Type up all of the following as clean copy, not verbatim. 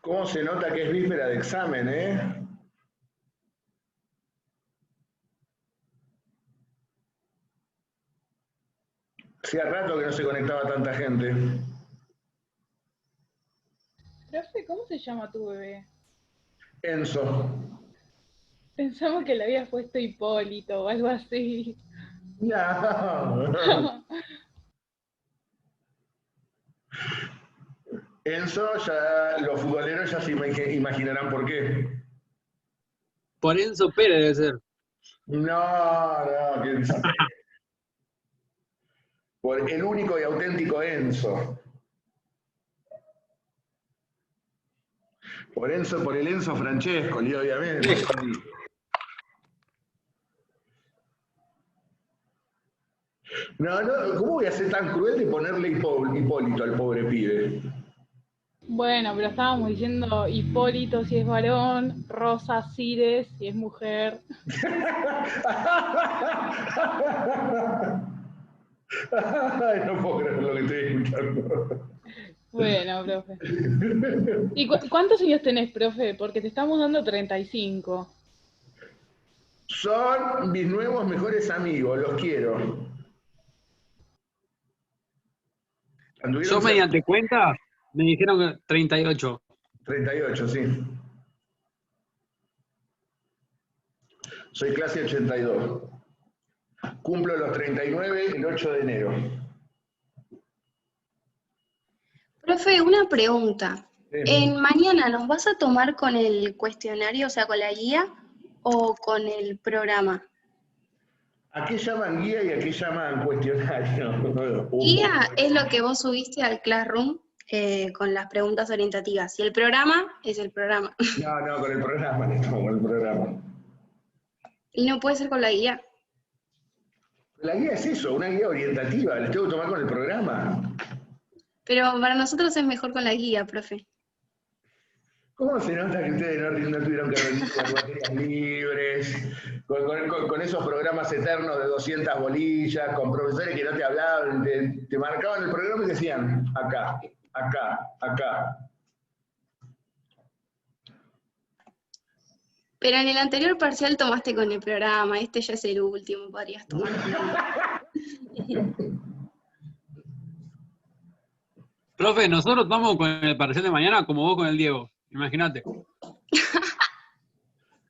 ¿Cómo se nota que es víspera de examen, eh? Hacía rato que no se conectaba tanta gente. Profe, ¿cómo se llama tu bebé? Enzo. Pensamos que le habías puesto Hipólito o algo así. No. Enzo, ya los futboleros ya se imaginarán por qué. Por Enzo Pérez debe ser. No, no, que por el único y auténtico Enzo. Por Enzo, por el Enzo Francescoli, obviamente. No, no, ¿cómo voy a ser tan cruel de ponerle Hipólito al pobre pibe? Bueno, pero estábamos diciendo Hipólito si es varón, Rosa Cires si es mujer. Ay, no puedo creer lo que estoy escuchando. Bueno, profe. ¿Y cuántos años tenés, profe? Porque te estamos dando 35. Son mis nuevos mejores amigos, los quiero. Yo mediante cuenta me dijeron que 38. 38, sí. Soy clase 82. Cumplo los 39 el 8 de enero. Profe, una pregunta. Sí. ¿Mañana nos vas a tomar con el cuestionario, o sea, con la guía, o con el programa? ¿A qué llaman guía y a qué llaman cuestionario? Guía es lo que vos subiste al Classroom con las preguntas orientativas, y el programa es el programa. No, no, con el programa, le tomo con el programa. Y no puede ser con la guía. La guía es eso, una guía orientativa, les tengo que tomar con el programa. Pero para nosotros es mejor con la guía, profe. ¿Cómo se nota que ustedes no tuvieron que rendir las materias libres, con esos programas eternos de 200 bolillas, con profesores que no te hablaban, te marcaban el programa y decían, acá, acá, acá? Pero en el anterior parcial tomaste con el programa, este ya es el último, podrías tomar. Profe, nosotros vamos con el parcial de mañana como vos con el Diego. Imagínate.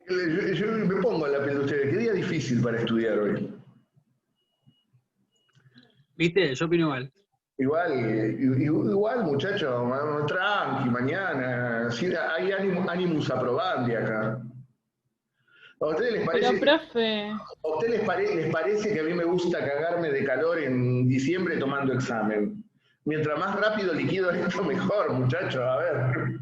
Yo me pongo en la piel de ustedes, qué día difícil para estudiar hoy. ¿Viste? Yo opino igual. Igual, muchachos, tranqui, mañana. Sí, hay ánimos aprobandi acá. ¿A ustedes les parece, Pero, profe, ¿a ustedes les parece que a mí me gusta cagarme de calor en diciembre tomando examen? Mientras más rápido liquido esto, mejor, muchachos, a ver.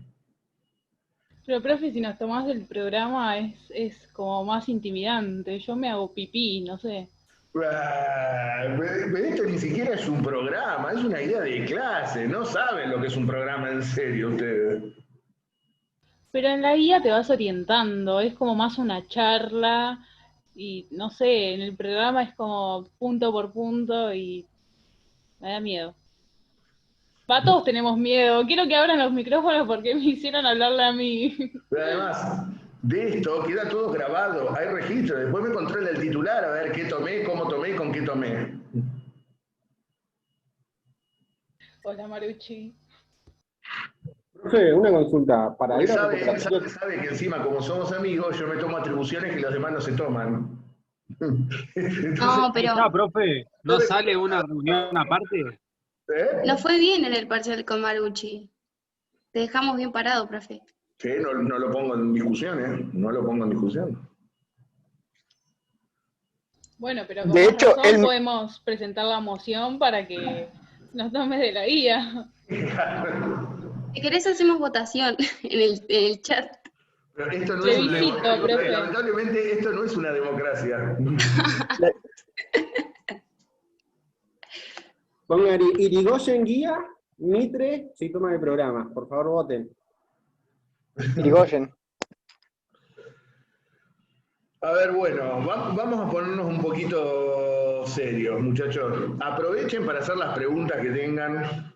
si nos tomás el programa es como más intimidante. Yo me hago pipí, no sé. Pero esto ni siquiera es un programa, es una idea de clase. No saben lo que es un programa en serio ustedes. Pero en la guía te vas orientando, es como más una charla y no sé, en el programa es como punto por punto y me da miedo. Va, todos tenemos miedo. Quiero que abran los micrófonos porque me hicieron hablarle a mí. Pero además, de esto queda todo grabado, hay registro. Después me controla el titular a ver qué tomé, cómo tomé y con qué tomé. Hola, Maruchi. Profe, una consulta. Para Porque ir a sabe que encima, como somos amigos, yo me tomo atribuciones que los demás no se toman. Entonces, No, pero Ya, profe, ¿no sale una reunión aparte? ¿eh? nos fue bien en el parcial con Marucci. Te dejamos bien parado, profe. Sí, no, no lo pongo en discusión, ¿eh? No lo pongo en discusión. Bueno, pero con De más hecho, razón podemos presentar la moción para que nos tomes de la guía. Si querés hacemos votación en el chat. Pero esto no es una Plebiscito, democracia. profe. Lamentablemente esto no es una democracia. pongan Irigoyen guía, Mitre, si toman el programa. Por favor, voten. Irigoyen. A ver, bueno, vamos a ponernos un poquito serios, muchachos. Aprovechen para hacer las preguntas que tengan.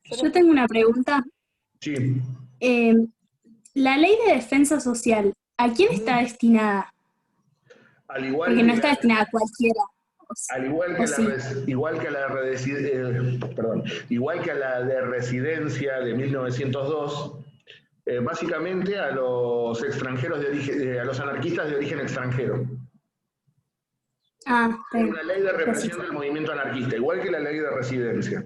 Yo tengo una pregunta. Sí. La ley de defensa social, ¿a quién está destinada? Al igual Porque que no está destinada a cualquiera. Al igual que, igual que a la de residencia de 1902, básicamente a los extranjeros de origen, a los anarquistas de origen extranjero. Es una ley de represión del movimiento anarquista, igual que la ley de residencia.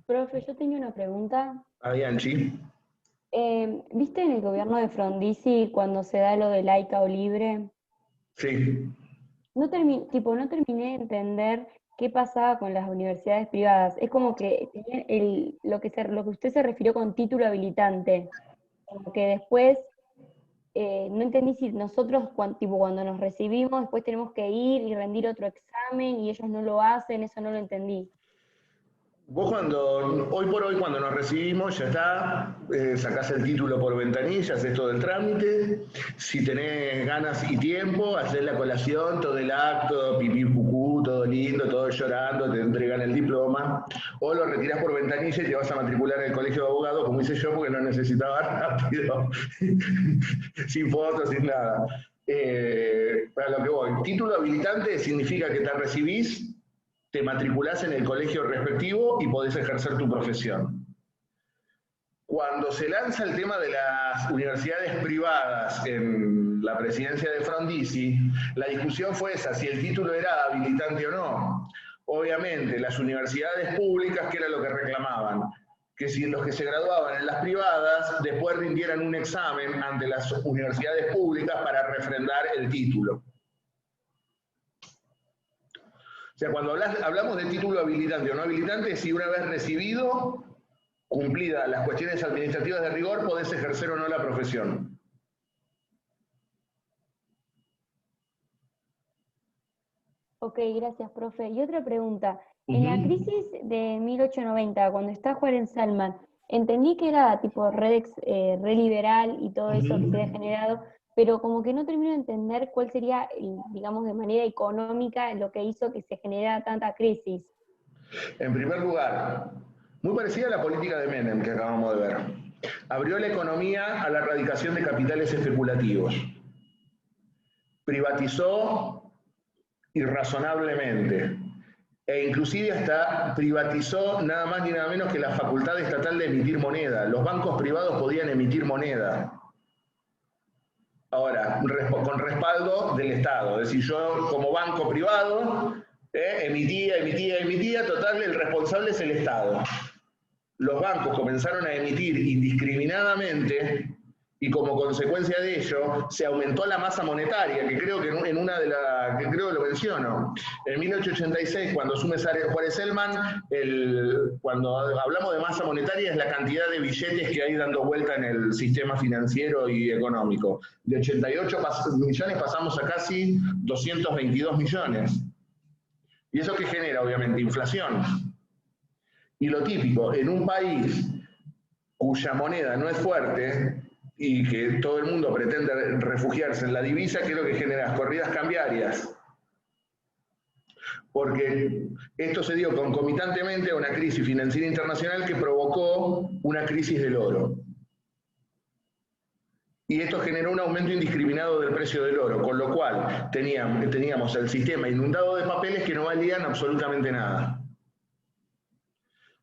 Profe, yo tenía una pregunta. Bianchi. ¿Viste en el gobierno de Frondizi cuando se da lo de laica o libre? Sí. No terminé de entender qué pasaba con las universidades privadas. Es como que tenían lo que usted se refirió con título habilitante. Como que después, no entendí si nosotros cuando nos recibimos, después tenemos que ir y rendir otro examen y ellos no lo hacen, eso no lo entendí. Vos hoy por hoy cuando nos recibimos ya está, sacás el título por ventanilla, haces todo el trámite, si tenés ganas y tiempo, haces la colación, todo el acto, pipí pucú, todo lindo, todo llorando, te entregan el diploma, o lo retirás por ventanilla y te vas a matricular en el colegio de abogados, como hice yo, porque no necesitaba rápido, sin fotos, sin nada. Para lo que voy, título habilitante significa que te recibís, te matriculás en el colegio respectivo y podés ejercer tu profesión. Cuando se lanza el tema de las universidades privadas en la presidencia de Frondizi, la discusión fue esa, si el título era habilitante o no. Obviamente, las universidades públicas, ¿qué era lo que reclamaban? Que si los que se graduaban en las privadas, después rindieran un examen ante las universidades públicas para refrendar el título. O sea, cuando hablamos de título habilitante o no habilitante, si una vez recibido, cumplidas las cuestiones administrativas de rigor, podés ejercer o no la profesión. Ok, gracias, profe. Y otra pregunta. En la crisis de 1890, cuando está Juárez Salman, entendí que era tipo re liberal y todo eso que se había generado, pero como que no termino de entender cuál sería, digamos, de manera económica lo que hizo que se generara tanta crisis. En primer lugar, muy parecida a la política de Menem que acabamos de ver. Abrió la economía a la erradicación de capitales especulativos. Privatizó irrazonablemente. E inclusive hasta privatizó nada más ni nada menos que la facultad estatal de emitir moneda. Los bancos privados podían emitir moneda. Ahora, con respaldo del Estado. Es decir, yo como banco privado emitía, total, el responsable es el Estado. Los bancos comenzaron a emitir indiscriminadamente y como consecuencia de ello se aumentó la masa monetaria, que creo que que creo que lo menciono. En 1886, cuando asume Juárez Celman, cuando hablamos de masa monetaria es la cantidad de billetes que hay dando vuelta en el sistema financiero y económico. De 88 millones pasamos a casi 222 millones. ¿Y eso qué genera? Obviamente, inflación. Y lo típico, en un país cuya moneda no es fuerte y que todo el mundo pretende refugiarse en la divisa, ¿qué es lo que genera? Corridas cambiarias. Porque esto se dio concomitantemente a una crisis financiera internacional que provocó una crisis del oro. Y esto generó un aumento indiscriminado del precio del oro, con lo cual teníamos el sistema inundado de papeles que no valían absolutamente nada.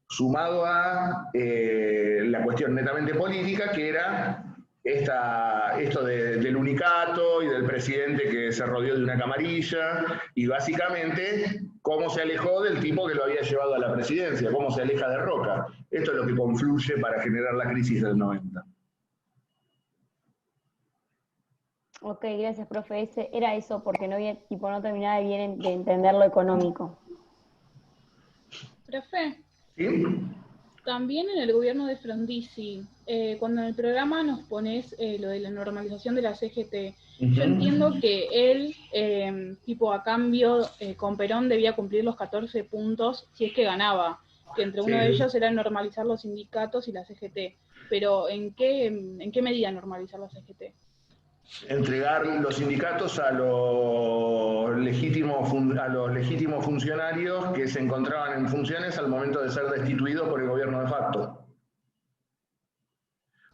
Sumado a la cuestión netamente política, que era esto del unicato y del presidente que se rodeó de una camarilla, y básicamente cómo se alejó del tipo que lo había llevado a la presidencia, cómo se aleja de Roca. Esto es lo que confluye para generar la crisis del 90. Ok, gracias, profe. Era eso, porque no terminaba bien de entender lo económico. Profe, ¿Sí? también en el gobierno de Frondizi, cuando en el programa nos pones lo de la normalización de la CGT, yo entiendo que él, a cambio, con Perón debía cumplir los 14 puntos si es que ganaba, que entre uno de ellos era normalizar los sindicatos y la CGT. Pero ¿en qué medida normalizar la CGT? entregar los sindicatos a los legítimos funcionarios que se encontraban en funciones al momento de ser destituidos por el gobierno de facto.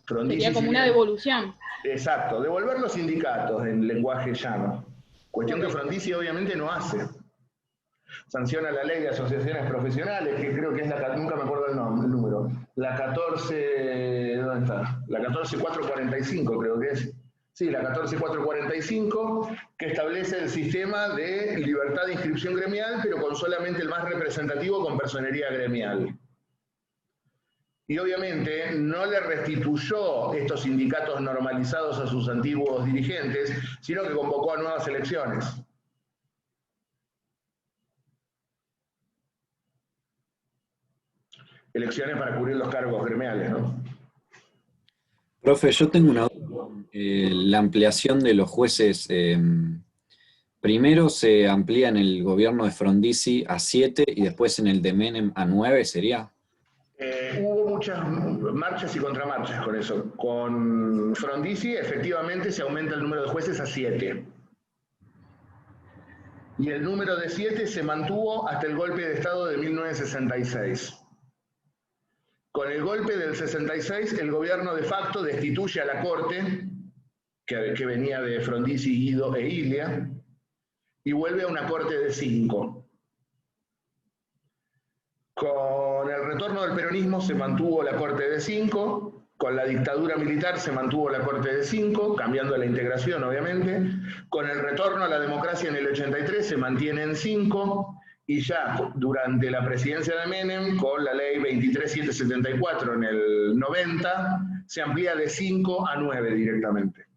Frondizi Sería como una devolución. Exacto, devolver los sindicatos en lenguaje llano. Cuestión que Frondizi obviamente no hace. Sanciona la ley de asociaciones profesionales, que creo que es nunca me acuerdo el número, la 14, ¿dónde está? La 14445 creo que es. Sí, la 14445, que establece el sistema de libertad de inscripción gremial, pero con solamente el más representativo con personería gremial. Y obviamente no le restituyó estos sindicatos normalizados a sus antiguos dirigentes, sino que convocó a nuevas elecciones. Elecciones para cubrir los cargos gremiales, ¿no? Profe, yo tengo una duda. La ampliación de los jueces, primero se amplía en el gobierno de Frondizi a 7 y después en el de Menem a 9, ¿sería? Hubo muchas marchas y contramarchas con eso. Con Frondizi efectivamente se aumenta el número de jueces a 7. Y el número de 7 se mantuvo hasta el golpe de Estado de 1966. Con el golpe del 66, el gobierno de facto destituye a la Corte, que venía de Frondizi, Guido e Ilia, y vuelve a una Corte de 5. Con el retorno del peronismo se mantuvo la Corte de 5, con la dictadura militar se mantuvo la Corte de 5, cambiando la integración obviamente, con el retorno a la democracia en el 83 se mantiene en 5, y ya durante la presidencia de Menem, con la ley 23774 en el 90, se amplía de 5 a 9 directamente.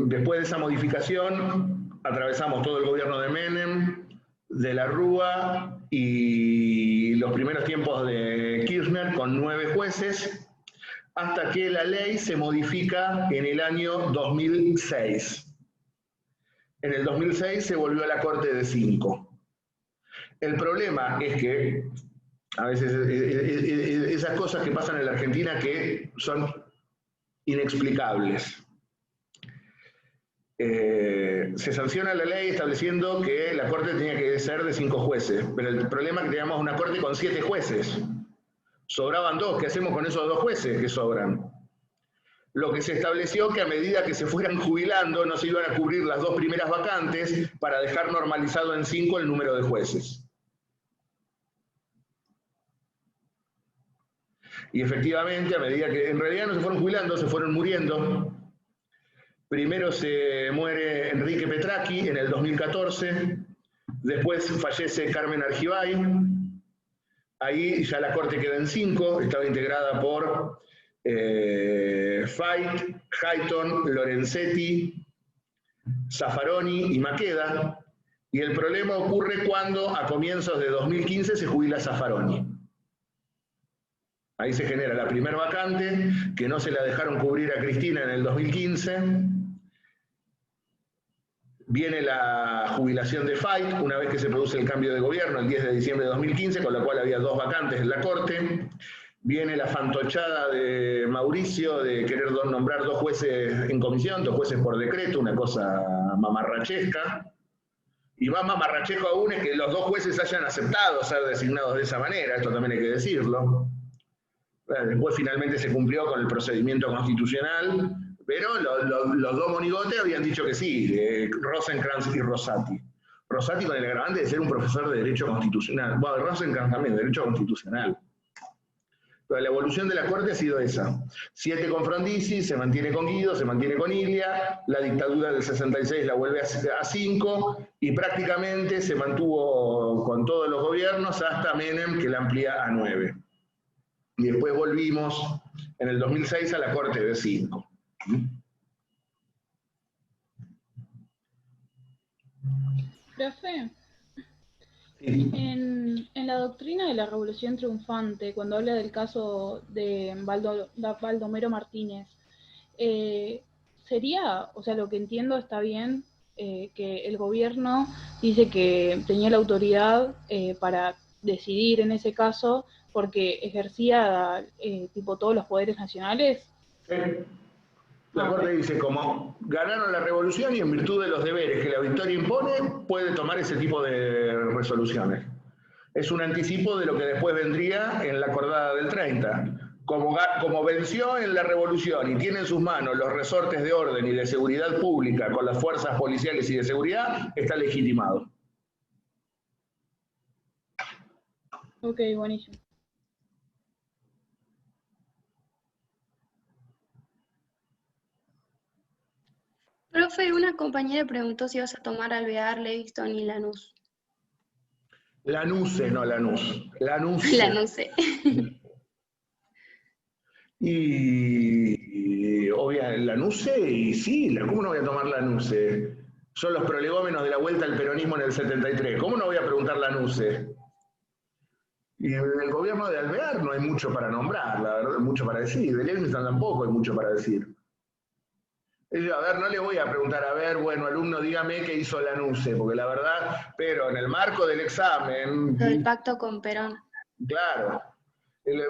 Después de esa modificación, atravesamos todo el gobierno de Menem, de la Rúa y los primeros tiempos de Kirchner con 9 jueces, hasta que la ley se modifica en el año 2006. En el 2006 se volvió a la Corte de 5. El problema es que a veces esas cosas que pasan en la Argentina que son inexplicables. Se sanciona la ley estableciendo que la Corte tenía que ser de 5 jueces, pero el problema es que teníamos una Corte con 7 jueces. Sobraban 2, ¿qué hacemos con esos 2 jueces que sobran? Lo que se estableció que a medida que se fueran jubilando no se iban a cubrir las 2 primeras vacantes para dejar normalizado en 5 el número de jueces. Y efectivamente, a medida que en realidad no se fueron jubilando, se fueron muriendo. Primero se muere Enrique Petracchi en el 2014, después fallece Carmen Argibay. Ahí ya la Corte queda en 5, estaba integrada por Fait, Hayton, Lorenzetti, Zaffaroni y Maqueda, y el problema ocurre cuando a comienzos de 2015 se jubila Zaffaroni. Ahí se genera la primera vacante, que no se la dejaron cubrir a Cristina en el 2015, viene la jubilación de Fait, una vez que se produce el cambio de gobierno, el 10 de diciembre de 2015, con lo cual había 2 vacantes en la Corte. Viene la fantochada de Mauricio de querer nombrar 2 jueces en comisión, 2 jueces por decreto, una cosa mamarrachesca. Y más mamarrachesco aún es que los 2 jueces hayan aceptado ser designados de esa manera, esto también hay que decirlo. Después finalmente se cumplió con el procedimiento constitucional, pero los 2 monigotes habían dicho que sí, Rosenkrantz y Rosati. Rosati con el agravante de ser un profesor de Derecho Constitucional. Bueno, Rosenkrantz también, de Derecho Constitucional. Pero la evolución de la Corte ha sido esa. 7 con Frondizi, se mantiene con Guido, se mantiene con Ilia, la dictadura del 66 la vuelve a 5, y prácticamente se mantuvo con todos los gobiernos hasta Menem, que la amplía a 9. Y después volvimos en el 2006 a la Corte de 5. Profe, Sí. en la doctrina de la Revolución Triunfante, cuando habla del caso de Baldomero Martínez, sería, o sea, lo que entiendo está bien, que el gobierno dice que tenía la autoridad para decidir en ese caso, porque ejercía tipo todos los poderes nacionales. Sí. La Corte dice, como ganaron la revolución y en virtud de los deberes que la victoria impone, puede tomar ese tipo de resoluciones. Es un anticipo de lo que después vendría en la acordada del 30. Como venció en la revolución y tiene en sus manos los resortes de orden y de seguridad pública con las fuerzas policiales y de seguridad, está legitimado. Ok, buenísimo. Profe, una compañera preguntó si vas a tomar Alvear, Leviston y Lanús. Lanuse, no Lanús. Lanuse. Lanuse. Y obviamente Lanuse, y sí, ¿cómo no voy a tomar Lanuse? Son los prolegómenos de la vuelta al peronismo en el 73. ¿Cómo no voy a preguntar Lanuse? Y en el gobierno de Alvear no hay mucho para nombrar, la verdad, mucho para decir. De Levingston tampoco hay mucho para decir. A ver, no le voy a preguntar, a ver, bueno, alumno, dígame qué hizo Lanuse, porque la verdad, pero en el marco del examen... El pacto con Perón. Claro.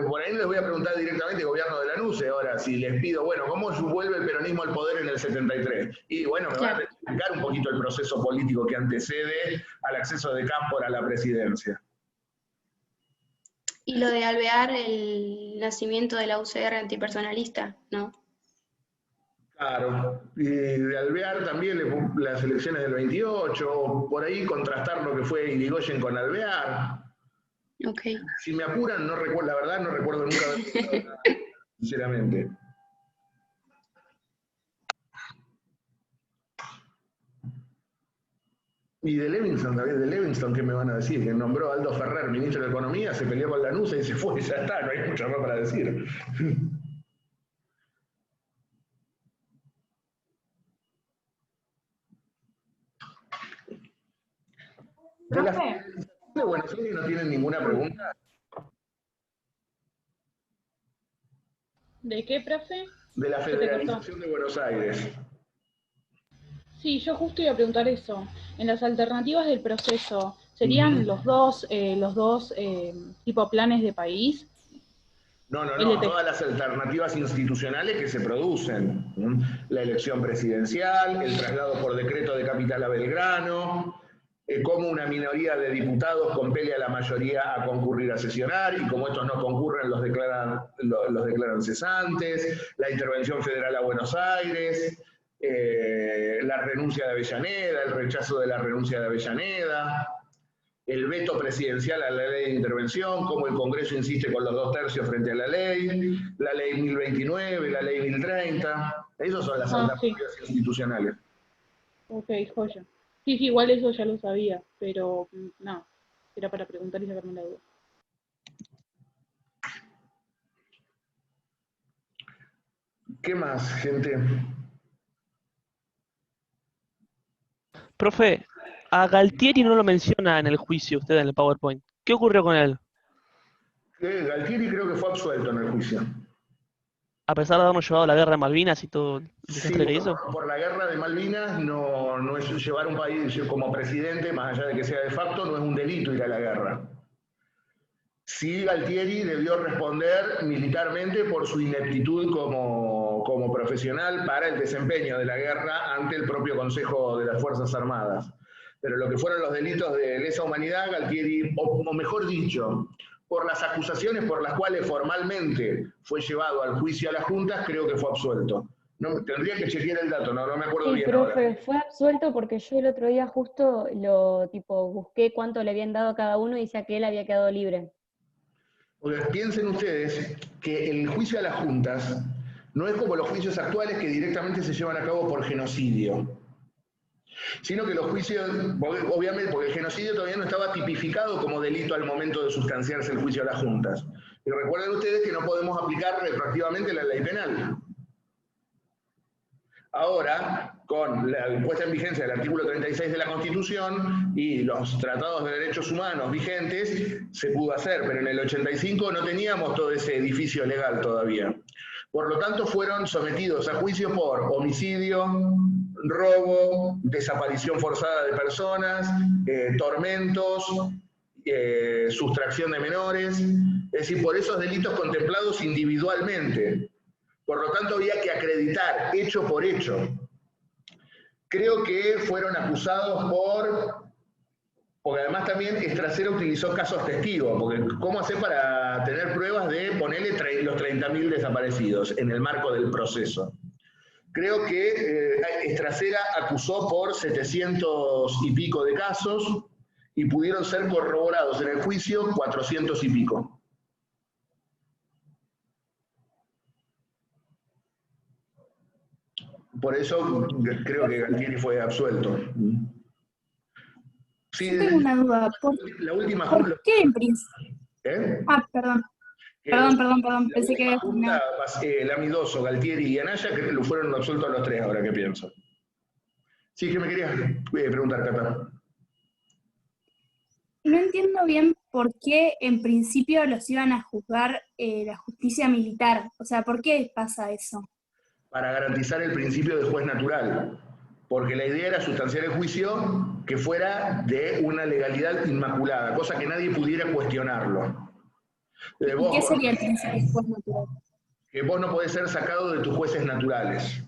Por ahí les voy a preguntar directamente el gobierno de Lanuse. Ahora, si les pido, bueno, ¿cómo vuelve el peronismo al poder en el 73? Y bueno, me van a explicar un poquito el proceso político que antecede al acceso de Cámpora a la presidencia. Y lo de Alvear, el nacimiento de la UCR antipersonalista, ¿no? Claro, y de Alvear también las elecciones del 28, por ahí contrastar lo que fue Irigoyen con Alvear. Okay. Si me apuran, no recuerdo, la verdad no recuerdo nunca haber escuchado nada, sinceramente. Y de Levingston, también de Levingston, ¿qué me van a decir? Que nombró a Aldo Ferrer, ministro de Economía, se peleó con Lanuse y se fue, ya está, no hay mucho más para decir. ¿De la Federación de Buenos Aires no tienen ninguna pregunta? ¿De qué, profe? De la Federalización de Buenos Aires. Sí, yo justo iba a preguntar eso. En las alternativas del proceso, ¿serían los dos tipo planes de país? No, todas las alternativas institucionales que se producen. La elección presidencial, el traslado por decreto de capital a Belgrano, cómo una minoría de diputados compele a la mayoría a concurrir a sesionar, y como estos no concurren, los declaran cesantes, la intervención federal a Buenos Aires, la renuncia de Avellaneda, el rechazo de la renuncia de Avellaneda, el veto presidencial a la ley de intervención, cómo el Congreso insiste con los 2/3 frente a la ley 1029, la ley 1030, esas son las alternativas institucionales. Ok, joya. Sí, igual eso ya lo sabía, pero no, era para preguntar y sacarme la duda. ¿Qué más, gente? Profe, a Galtieri no lo menciona en el juicio usted en el PowerPoint. ¿Qué ocurrió con él? Galtieri creo que fue absuelto en el juicio. A pesar de habernos llevado a la guerra de Malvinas y todo el desastre que hizo. Por la guerra de Malvinas no es llevar un país como presidente, más allá de que sea de facto, no es un delito ir a la guerra. Sí, Galtieri debió responder militarmente por su ineptitud como profesional para el desempeño de la guerra ante el propio Consejo de las Fuerzas Armadas. Pero lo que fueron los delitos de lesa humanidad, Galtieri, o mejor dicho, por las acusaciones por las cuales formalmente fue llevado al juicio a las juntas, creo que fue absuelto. No, tendría que chequear el dato, no me acuerdo bien profe, ahora. fue absuelto porque yo el otro día justo busqué cuánto le habían dado a cada uno y decía que él había quedado libre. Porque piensen ustedes que el juicio a las juntas no es como los juicios actuales que directamente se llevan a cabo por genocidio, sino que los juicios, obviamente, porque el genocidio todavía no estaba tipificado como delito al momento de sustanciarse el juicio a las juntas. Y recuerden ustedes que no podemos aplicar retroactivamente la ley penal. Ahora, con la puesta en vigencia del artículo 36 de la Constitución y los tratados de derechos humanos vigentes, se pudo hacer, pero en el 85 no teníamos todo ese edificio legal todavía. Por lo tanto, fueron sometidos a juicio por homicidio, robo, desaparición forzada de personas, tormentos sustracción de menores, es decir, por esos delitos contemplados individualmente. Por lo tanto, había que acreditar hecho por hecho. Creo que fueron acusados porque además también Estracera utilizó casos testigos, porque ¿cómo hacer para tener pruebas de ponerle los 30.000 desaparecidos en el marco del proceso? Creo que Estracera acusó por 700 y pico de casos y pudieron ser corroborados en el juicio 400 y pico. Por eso creo que Galtieri fue absuelto. Sí, Yo tengo una duda. la última ¿Por qué en principio? Perdón. Perdón. Pensé que había terminado. Lamidoso, Galtieri y Anaya, que lo fueron absueltos los tres, ahora que pienso. Sí, ¿qué me querías preguntar, Cata? No entiendo bien por qué en principio los iban a juzgar la justicia militar. O sea, ¿por qué pasa eso? Para garantizar el principio de juez natural. Porque la idea era sustanciar el juicio que fuera de una legalidad inmaculada, cosa que nadie pudiera cuestionarlo. ¿Y qué sería el principio de juez natural? Que vos no podés ser sacado de tus jueces naturales.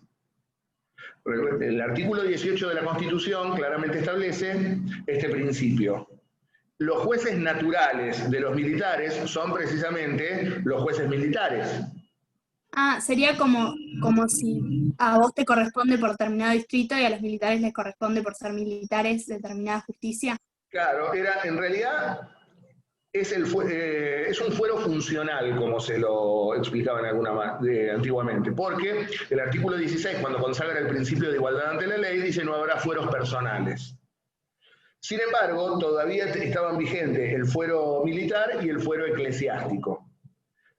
El artículo 18 de la Constitución claramente establece este principio. Los jueces naturales de los militares son precisamente los jueces militares. Sería como si a vos te corresponde por determinado distrito y a los militares les corresponde por ser militares determinada justicia. Claro, en realidad es un fuero funcional, como se lo explicaban antiguamente, porque el artículo 16, cuando consagra el principio de igualdad ante la ley, dice no habrá fueros personales. Sin embargo, todavía estaban vigentes el fuero militar y el fuero eclesiástico.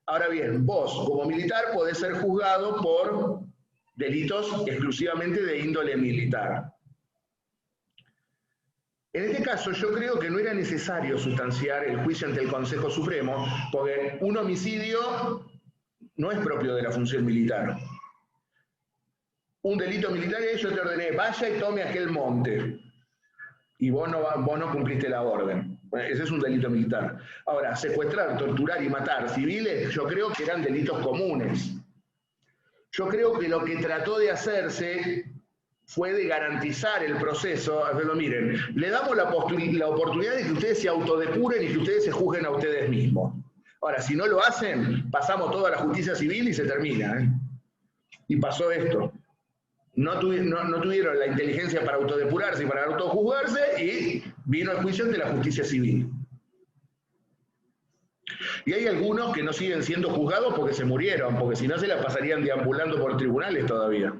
Ahora bien, vos, como militar, podés ser juzgado por delitos exclusivamente de índole militar. En este caso, yo creo que no era necesario sustanciar el juicio ante el Consejo Supremo, porque un homicidio no es propio de la función militar. Un delito militar es yo te ordené, vaya y tome aquel monte, y vos no cumpliste la orden. Bueno, ese es un delito militar. Ahora, secuestrar, torturar y matar civiles, yo creo que eran delitos comunes. Yo creo que lo que trató de hacerse fue de garantizar el proceso. Pero miren, le damos la oportunidad de que ustedes se autodepuren y que ustedes se juzguen a ustedes mismos. Ahora, si no lo hacen, pasamos toda la justicia civil y se termina. Y pasó esto. No tuvieron la inteligencia para autodepurarse y para autojuzgarse y vino el juicio ante la justicia civil. Y hay algunos que no siguen siendo juzgados porque se murieron, porque si no se la pasarían deambulando por tribunales todavía.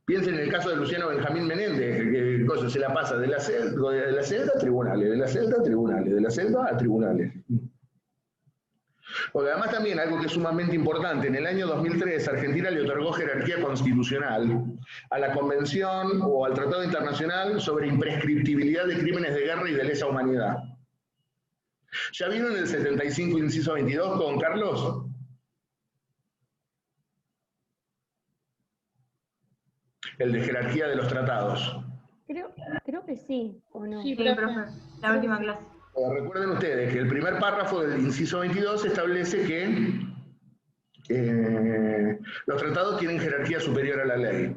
Piensen en el caso de Luciano Benjamín Menéndez, que se la pasa de la celda a tribunales, de la celda a tribunales, de la celda a tribunales. Porque además también algo que es sumamente importante, en el año 2003 Argentina le otorgó jerarquía constitucional a la Convención o al Tratado Internacional sobre imprescriptibilidad de crímenes de guerra y de lesa humanidad. ¿Ya vieron el 75 inciso 22 con Carlos? El de jerarquía de los tratados. Creo que sí, ¿o no? Sí, profe. La última clase. Recuerden ustedes que el primer párrafo del inciso 22 establece que los tratados tienen jerarquía superior a la ley.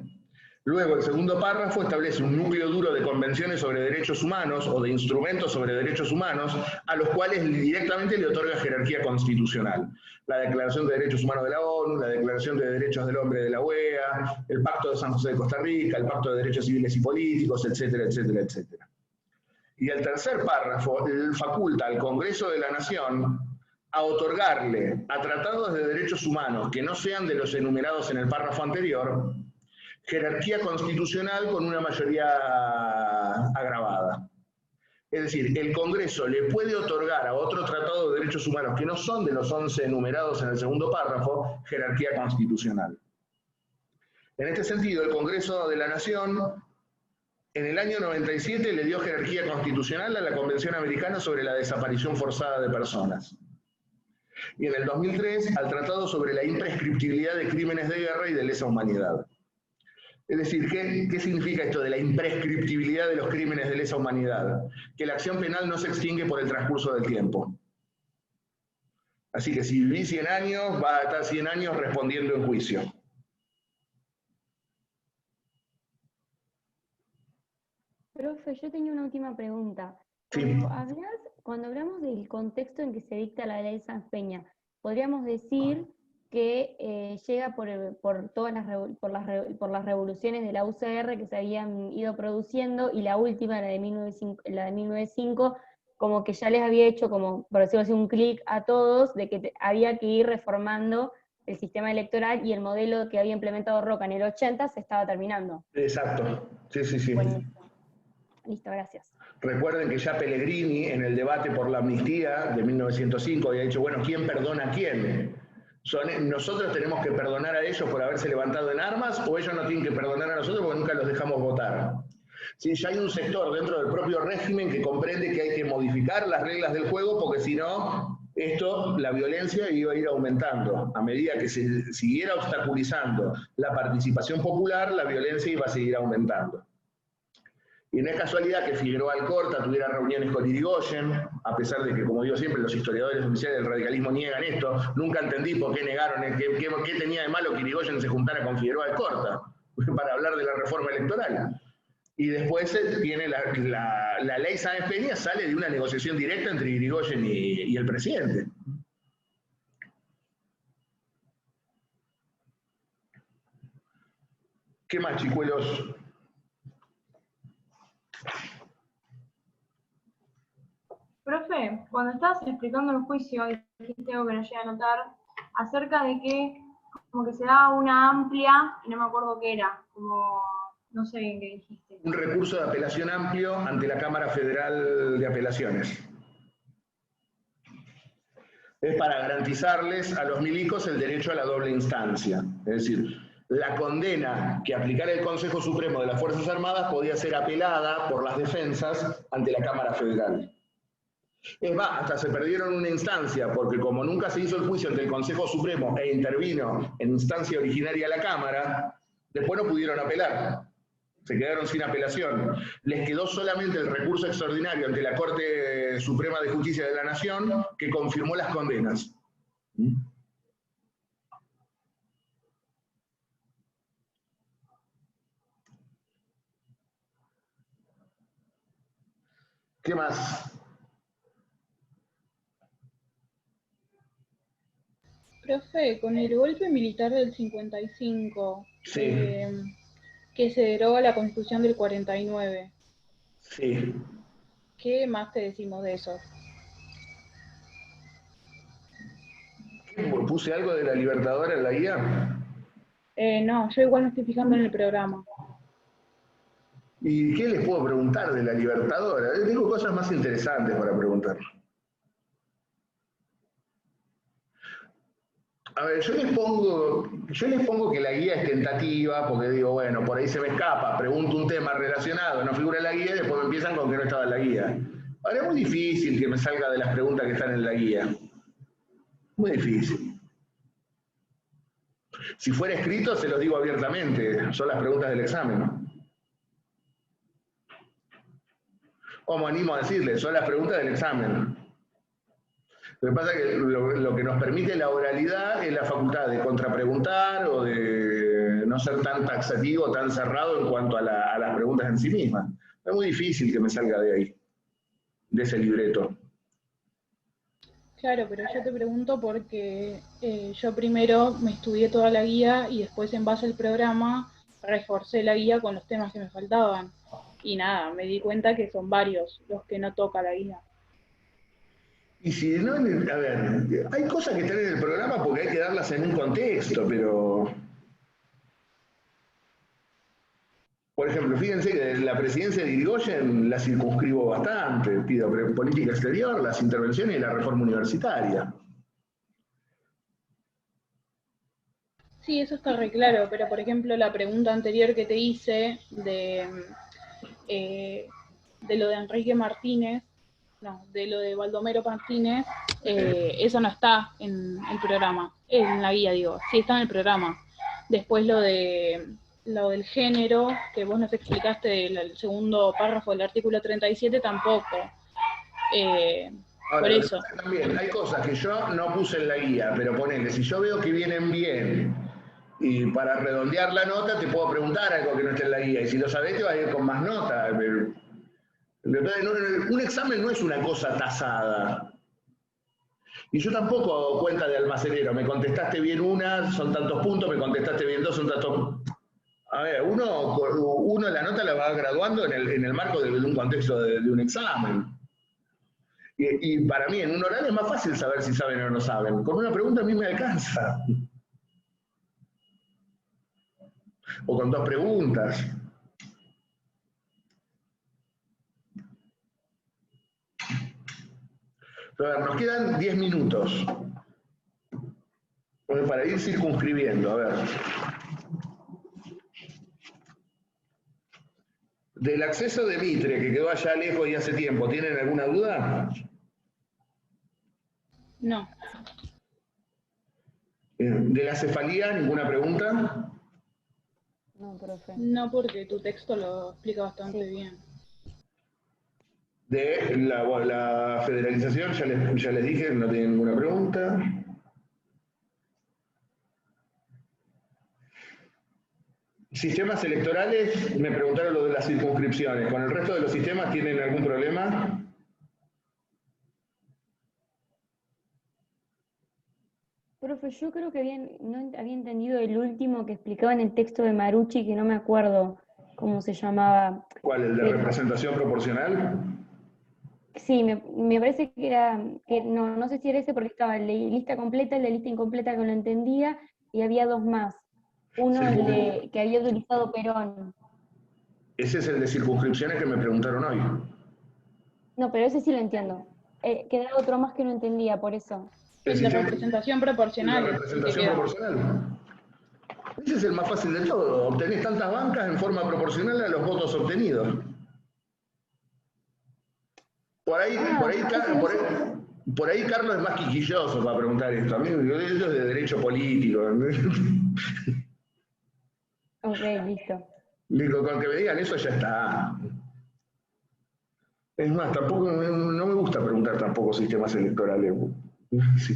Luego, el segundo párrafo establece un núcleo duro de convenciones sobre derechos humanos o de instrumentos sobre derechos humanos a los cuales directamente le otorga jerarquía constitucional. La Declaración de Derechos Humanos de la ONU, la Declaración de Derechos del Hombre de la OEA, el Pacto de San José de Costa Rica, el Pacto de Derechos Civiles y Políticos, etcétera, etcétera, etcétera. Y el tercer párrafo faculta al Congreso de la Nación a otorgarle a tratados de derechos humanos que no sean de los enumerados en el párrafo anterior, jerarquía constitucional con una mayoría agravada. Es decir, el Congreso le puede otorgar a otro tratado de derechos humanos que no son de los 11 enumerados en el segundo párrafo, jerarquía constitucional. En este sentido, el Congreso de la Nación en el año 97 le dio jerarquía constitucional a la Convención Americana sobre la Desaparición Forzada de Personas. Y en el 2003 al Tratado sobre la Imprescriptibilidad de Crímenes de Guerra y de Lesa Humanidad. Es decir, ¿qué significa esto de la imprescriptibilidad de los crímenes de lesa humanidad? Que la acción penal no se extingue por el transcurso del tiempo. Así que si vivís 100 años, vas a estar 100 años respondiendo en juicio. Profe, yo tenía una última pregunta. Sí. Cuando hablamos del contexto en que se dicta la ley Sanz Peña, podríamos decir que llega por todas las revoluciones de la UCR que se habían ido produciendo, y la última, la de 1905, como que ya les había hecho, como por decirlo así, un clic a todos de que había que ir reformando el sistema electoral, y el modelo que había implementado Roca en el 80 se estaba terminando. Exacto, sí, sí, sí. Buenísimo. Listo, gracias. Recuerden que ya Pellegrini, en el debate por la amnistía de 1905, había dicho, bueno, ¿quién perdona a quién? ¿Nosotros tenemos que perdonar a ellos por haberse levantado en armas, o ellos no tienen que perdonar a nosotros porque nunca los dejamos votar? Sí, ya hay un sector dentro del propio régimen que comprende que hay que modificar las reglas del juego, porque si no, la violencia iba a ir aumentando. A medida que se siguiera obstaculizando la participación popular, la violencia iba a seguir aumentando. Y no es casualidad que Figueroa Alcorta tuviera reuniones con Irigoyen, a pesar de que, como digo siempre, los historiadores oficiales del radicalismo niegan esto. Nunca entendí por qué negaron, qué tenía de malo que Irigoyen se juntara con Figueroa Alcorta, para hablar de la reforma electoral. Y después tiene la ley Sáenz Peña, sale de una negociación directa entre Irigoyen y el presidente. ¿Qué más, chicuelos? Profe, cuando estabas explicando el juicio, dijiste algo que no llegué a notar, acerca de que como que se daba una amplia, y no me acuerdo qué era, como, no sé bien qué dijiste. Un recurso de apelación amplio ante la Cámara Federal de Apelaciones. Es para garantizarles a los milicos el derecho a la doble instancia. Es decir, la condena que aplicara el Consejo Supremo de las Fuerzas Armadas podía ser apelada por las defensas ante la Cámara Federal. Es más, hasta se perdieron una instancia, porque como nunca se hizo el juicio ante el Consejo Supremo e intervino en instancia originaria la Cámara, después no pudieron apelar. Se quedaron sin apelación. Les quedó solamente el recurso extraordinario ante la Corte Suprema de Justicia de la Nación, que confirmó las condenas. ¿Qué más? Profe, con el golpe militar del 55, Sí. Que se deroga la Constitución del 49. Sí. ¿Qué más te decimos de eso? ¿Puse algo de la Libertadora en la guía? No, yo igual me estoy fijando en el programa. ¿Y qué les puedo preguntar de la Libertadora? Tengo cosas más interesantes para preguntar. A ver, yo les pongo que la guía es tentativa, porque digo, bueno, por ahí se me escapa, pregunto un tema relacionado, no figura en la guía, y después me empiezan con que no estaba en la guía. Ahora es muy difícil que me salga de las preguntas que están en la guía. Muy difícil. Si fuera escrito, se los digo abiertamente, son las preguntas del examen. O me animo a decirles, son las preguntas del examen. Lo que pasa es que lo que nos permite la oralidad es la facultad de contrapreguntar o de no ser tan taxativo, tan cerrado en cuanto a las preguntas en sí mismas. Es muy difícil que me salga de ahí, de ese libreto. Claro, pero yo te pregunto porque yo primero me estudié toda la guía y después en base al programa reforcé la guía con los temas que me faltaban. Y nada, me di cuenta que son varios los que no toca la guía. Y si no, a ver, hay cosas que están en el programa porque hay que darlas en un contexto, pero... Por ejemplo, fíjense que la presidencia de Irigoyen la circunscribo bastante, pido política exterior, las intervenciones y la reforma universitaria. Sí, eso está re claro, pero por ejemplo la pregunta anterior que te hice de lo de Enrique Martínez, no, de lo de Baldomero Martínez, eso no está en el programa, en la guía digo, sí está en el programa. Después lo de lo del género, que vos nos explicaste el segundo párrafo del artículo 37, tampoco. Ahora, Por eso. también hay cosas que yo no puse en la guía, pero ponele, si yo veo que vienen bien, y para redondear la nota te puedo preguntar algo que no esté en la guía, y si lo sabés te vas a ir con más nota. Un examen no es una cosa tasada. Y yo tampoco hago cuenta de almacenero, me contestaste bien una, son tantos puntos, me contestaste bien dos, son tantos... A ver, uno la nota la va graduando en el marco de un contexto de un examen. Y para mí, en un oral es más fácil saber si saben o no saben. Con una pregunta a mí me alcanza. O con dos preguntas. A ver, nos quedan 10 minutos. Para ir circunscribiendo, a ver. Del acceso de Mitre, que quedó allá lejos y hace tiempo, ¿tienen alguna duda? No. ¿De la cefalía, ninguna pregunta? No, profe. No, porque tu texto lo explica bastante bien. De la federalización, ya les dije, no tienen ninguna pregunta. Sistemas electorales, me preguntaron lo de las circunscripciones. ¿Con el resto de los sistemas tienen algún problema? Profe, yo creo que no había entendido el último que explicaba en el texto de Marucci, que no me acuerdo cómo se llamaba. ¿Cuál? ¿El de representación proporcional? Sí, me parece que era, no sé si era ese porque estaba el de lista completa, el de lista incompleta que lo entendía, y había dos más. Uno, el que había utilizado Perón. Ese es el de circunscripciones que me preguntaron hoy. No, pero ese sí lo entiendo. Quedaba otro más que no entendía, por eso. El de representación proporcional. La representación proporcional. Ese es el más fácil de todo. Obtenés tantas bancas en forma proporcional a los votos obtenidos. Por ahí Carlos es más quisquilloso para preguntar esto. A mí eso es de derecho político. Ok, listo. Digo, con que me digan eso ya está. Es más, tampoco, no me gusta preguntar tampoco sistemas electorales. Sí.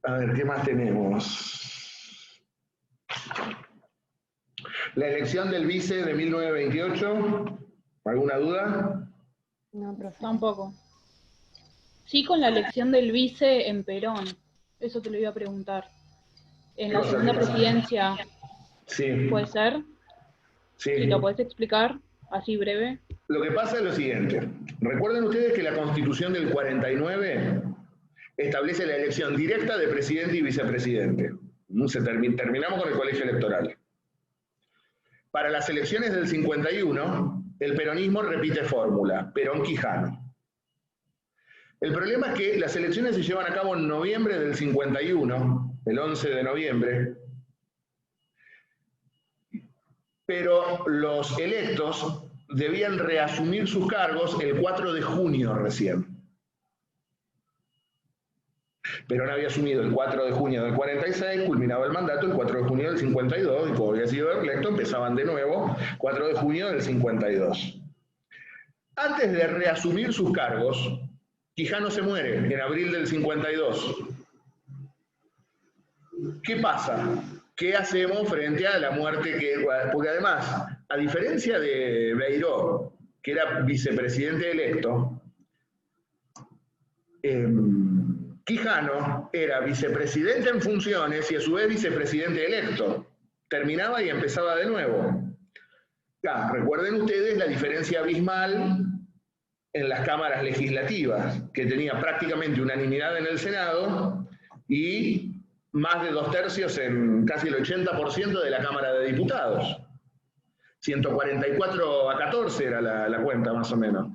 A ver, ¿qué más tenemos? La elección del vice de 1928, ¿alguna duda? No, profe. Tampoco. Sí, con la elección del vice en Perón. Eso te lo iba a preguntar. En la segunda presidencia, sí. ¿puede ser? Sí. ¿Y lo podés explicar así breve? Lo que pasa es lo siguiente. Recuerden ustedes que la Constitución del 49 establece la elección directa de presidente y vicepresidente. Terminamos con el colegio electoral. Para las elecciones del 51, el peronismo repite fórmula, Perón-Quijano. El problema es que las elecciones se llevan a cabo en noviembre del 51, el 11 de noviembre, pero los electos debían reasumir sus cargos el 4 de junio recién. Perón había asumido el 4 de junio del 46, culminaba el mandato el 4 de junio del 52, y como había sido electo, empezaban de nuevo 4 de junio del 52. Antes de reasumir sus cargos, Quijano se muere en abril del 52. ¿Qué pasa? ¿Qué hacemos frente a la muerte porque además, a diferencia de Beiró, que era vicepresidente electo, Quijano era vicepresidente en funciones y a su vez vicepresidente electo. Terminaba y empezaba de nuevo. Recuerden ustedes la diferencia abismal en las cámaras legislativas, que tenía prácticamente unanimidad en el Senado y más de 2/3 en casi el 80% de la Cámara de Diputados. 144 a 14 era la cuenta, más o menos.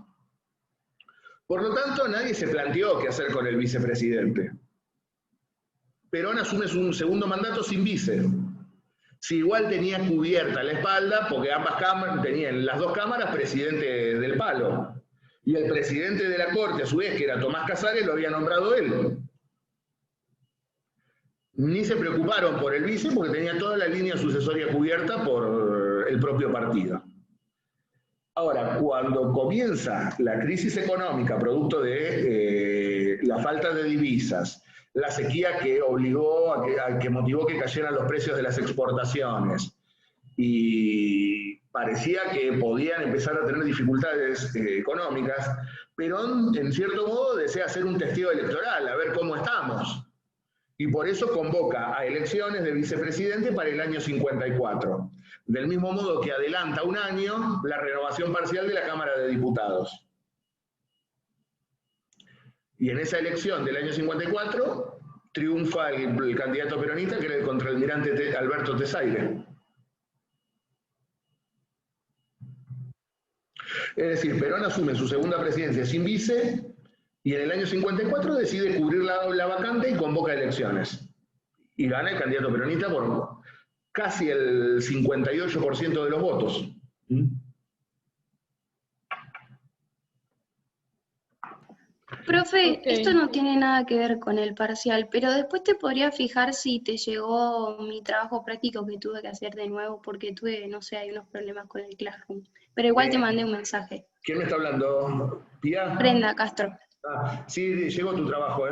Por lo tanto, nadie se planteó qué hacer con el vicepresidente. Perón asume un segundo mandato sin vice. Si igual tenía cubierta la espalda, porque ambas cámaras tenían, las dos cámaras, presidente del palo. Y el presidente de la Corte, a su vez, que era Tomás Casares, lo había nombrado él. ni se preocuparon por el vice porque tenía toda la línea sucesoria cubierta por el propio partido. Ahora, cuando comienza la crisis económica producto de la falta de divisas, la sequía que obligó que motivó que cayeran los precios de las exportaciones, y parecía que podían empezar a tener dificultades económicas, Perón, en cierto modo, desea hacer un testeo electoral, a ver cómo estamos. Y por eso convoca a elecciones de vicepresidente para el año 54. Del mismo modo que adelanta un año la renovación parcial de la Cámara de Diputados. Y en esa elección del año 54 triunfa el candidato peronista, que era el contraalmirante Alberto Tesaire. Es decir, Perón asume su segunda presidencia sin vice y en el año 54 decide cubrir la vacante y convoca elecciones. Y gana el candidato peronista por casi el 58% de los votos. Profe, esto no tiene nada que ver con el parcial, pero después te podría fijar si te llegó mi trabajo práctico que tuve que hacer de nuevo, porque tuve, no sé, hay unos problemas con el Classroom. Pero igual te mandé un mensaje. ¿Quién me está hablando? ¿Pía? Brenda Castro. Ah, sí, llegó tu trabajo, ¿eh?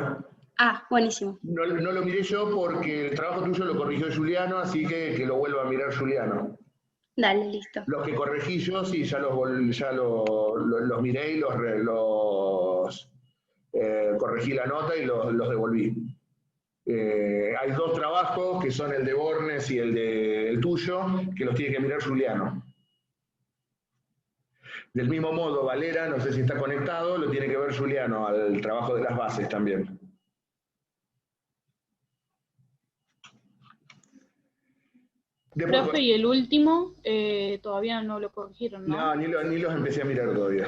Ah, buenísimo. No lo miré yo porque el trabajo tuyo lo corrigió Juliano, así que lo vuelva a mirar Juliano. Dale, listo. Los que corregí yo, sí, ya los miré y los corregí la nota y los devolví. Hay dos trabajos, que son el de Bornes y el tuyo, que los tiene que mirar Juliano. Del mismo modo, Valera, no sé si está conectado, lo tiene que ver Juliano al trabajo de las bases también. Después, profe, y el último, todavía no lo corrigieron, ¿no? No, ni los empecé a mirar todavía.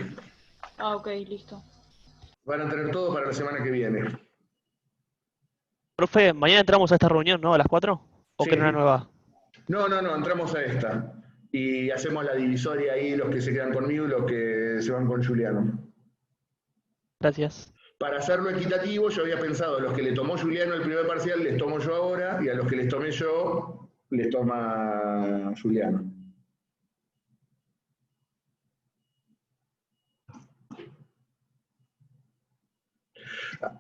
Ah, ok, listo. Van a tener todo para la semana que viene. Profe, mañana entramos a esta reunión, ¿no? A las 4. ¿O Sí. que era una nueva? No, entramos a esta. Y hacemos la divisoria ahí, los que se quedan conmigo y los que se van con Juliano. Gracias. Para hacerlo equitativo, yo había pensado, a los que le tomó Juliano el primer parcial, les tomo yo ahora, y a los que les tomé yo, les toma Juliano.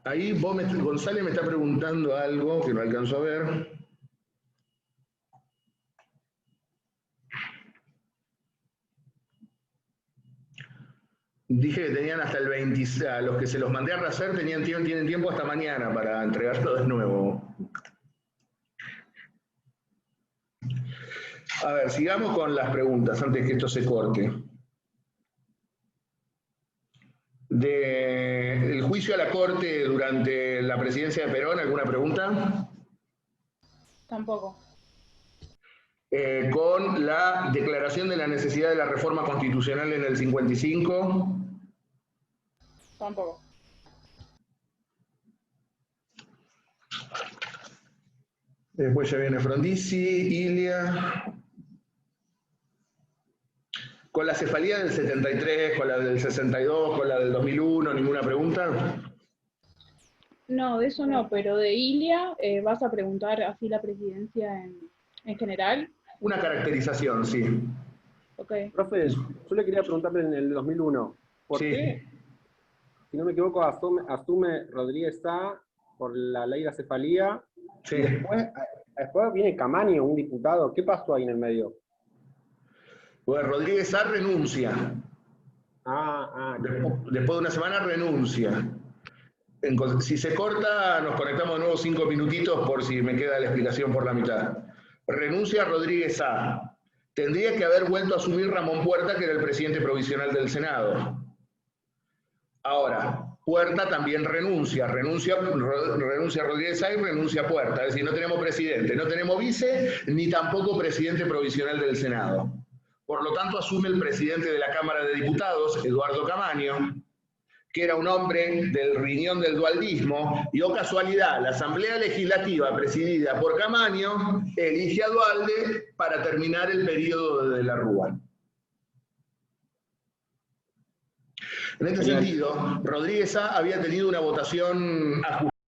Ahí González me está preguntando algo que no alcanzo a ver. Dije que tenían hasta el 20, a los que se los mandé a hacer tienen tiempo hasta mañana para entregarlo de nuevo. A ver, sigamos con las preguntas antes que esto se corte. ¿Del juicio a la Corte durante la presidencia de Perón, alguna pregunta? Tampoco. Con la declaración de la necesidad de la reforma constitucional en el 55. Tampoco. Después ya viene Frondizi, Ilia. Con la cefalía del 73, con la del 62, con la del 2001, ¿ninguna pregunta? No, de eso no, pero de Ilia, ¿vas a preguntar así la presidencia en general? Una caracterización, sí. Ok. Profe, yo le quería preguntarle en el 2001, ¿por qué, si no me equivoco, asume Rodríguez Sá por la ley de la cefalía? Sí. Y después viene Camaño, un diputado. ¿Qué pasó ahí en el medio? Pues Rodríguez Sá renuncia. Después de una semana renuncia. Si se corta, nos conectamos de nuevo 5 minutitos por si me queda la explicación por la mitad. Renuncia Rodríguez Sá. Tendría que haber vuelto a asumir Ramón Puerta, que era el presidente provisional del Senado. Ahora, Puerta también renuncia Rodríguez Sá y renuncia Puerta. Es decir, no tenemos presidente, no tenemos vice, ni tampoco presidente provisional del Senado. Por lo tanto, asume el presidente de la Cámara de Diputados, Eduardo Camaño, que era un hombre del riñón del dualdismo, y, oh casualidad, la Asamblea Legislativa presidida por Camaño elige a Duhalde para terminar el periodo de la Rúa. En este sentido, Rodríguez Sá había tenido una votación ajustada.